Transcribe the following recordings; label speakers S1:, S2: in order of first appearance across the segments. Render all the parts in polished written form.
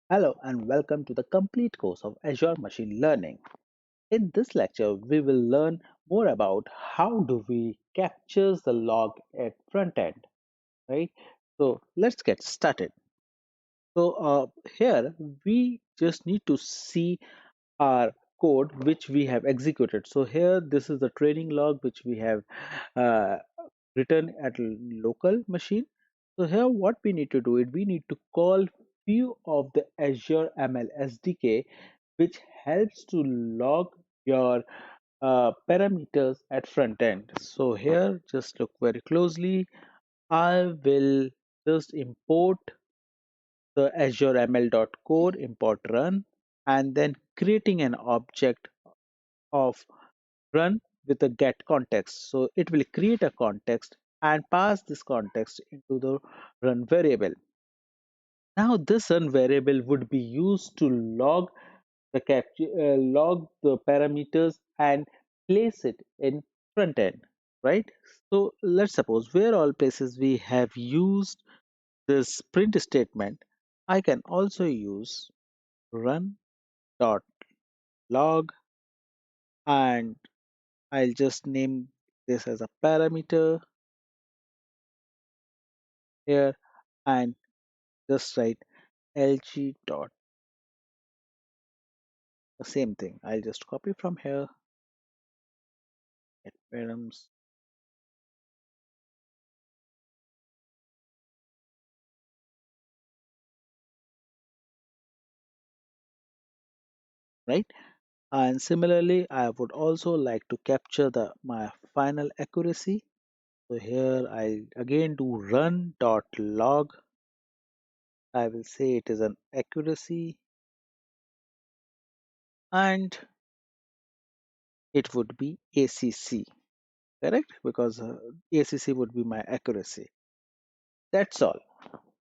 S1: Hello and welcome to the complete course of Azure Machine Learning. In this lecture, we will learn more about how do we capture the log at front end, right? So let's get started. Here we just need to see our code which we have executed. So here this is the training log which we have uh, written at local machine. So here what we need to do is we need to call few of the Azure ML SDK which helps to log your parameters at front end. So here just look very closely. I will just import the Azure ML.core import run and then creating an object of run with a get context. So it will create a context and pass this context into the run variable. Now this run variable would be used to log the parameters and place it in front end, right? So let's suppose where all places we have used this print statement, I can also use run dot log and I'll just name this as a parameter here and just write lg dot the same thing. I'll just copy from here at params, right? And similarly, I would also like to capture the my final accuracy. So here I'll again do run dot log. I will say it is an accuracy and it would be ACC, correct? Because ACC would be my accuracy. That's all.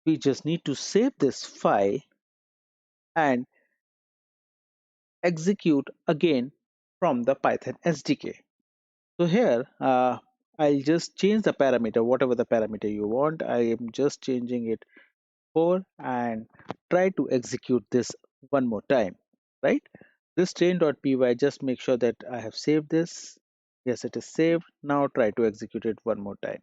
S1: We just need to save this file and execute again from the Python SDK. So here I'll just change the parameter, whatever the parameter you want. I am just changing it 4 and try to execute this one more time, right? This train.py, just make sure that I have saved this. Yes, it is saved. Now try to execute it one more time.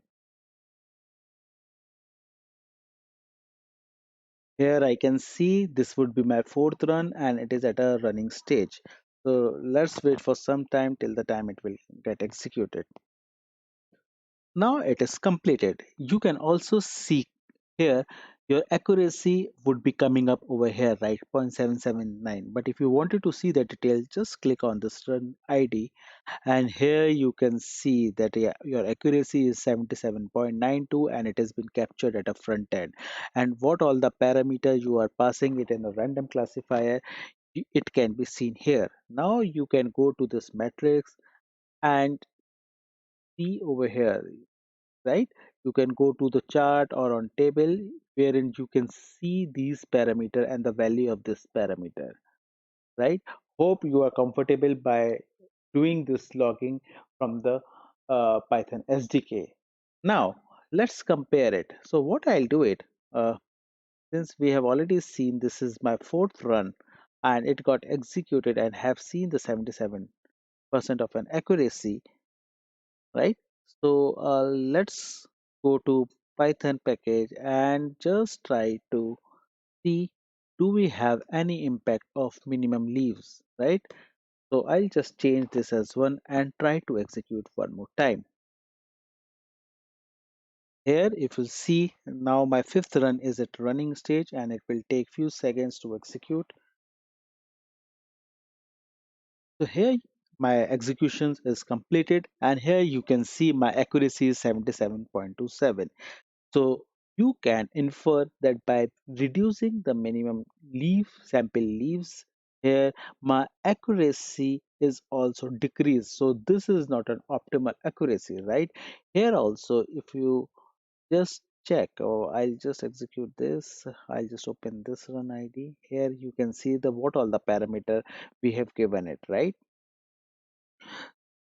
S1: Here I can see this would be my fourth run and it is at a running stage. So let's wait for some time till the time it will get executed. Now it is completed. You can also see here your accuracy would be coming up over here, right? 0.779. But if you wanted to see the details, just click on this run ID and here you can see that yeah, your accuracy is 77.92 and it has been captured at a front end. And what all the parameter you are passing it in a random classifier, it can be seen here. Now you can go to this matrix and see over here, right? You can go to the chart or on table wherein you can see these parameter and the value of this parameter, right? Hope you are comfortable by doing this logging from the Python SDK. Now let's compare it. So what I'll do it, uh, since we have already seen this is my fourth run and it got executed and have seen the 77% of an accuracy, right? So let's go to Python package and just try to see do we have any impact of minimum leaves, right? So I'll just change this as 1 and try to execute one more time. Here if you see now my fifth run is at running stage and it will take few seconds to execute. So here my executions is completed and here you can see my accuracy is 77.27. So you can infer that by reducing the minimum sample leaves here, my accuracy is also decreased. So this is not an optimal accuracy, right? Here also, if you just check, or I'll just execute this. I'll just open this run ID. Here you can see the what all the parameter we have given it, right?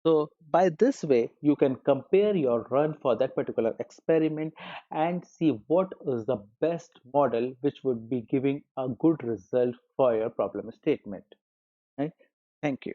S1: So by this way, you can compare your run for that particular experiment and see what is the best model which would be giving a good result for your problem statement. Right? Thank you.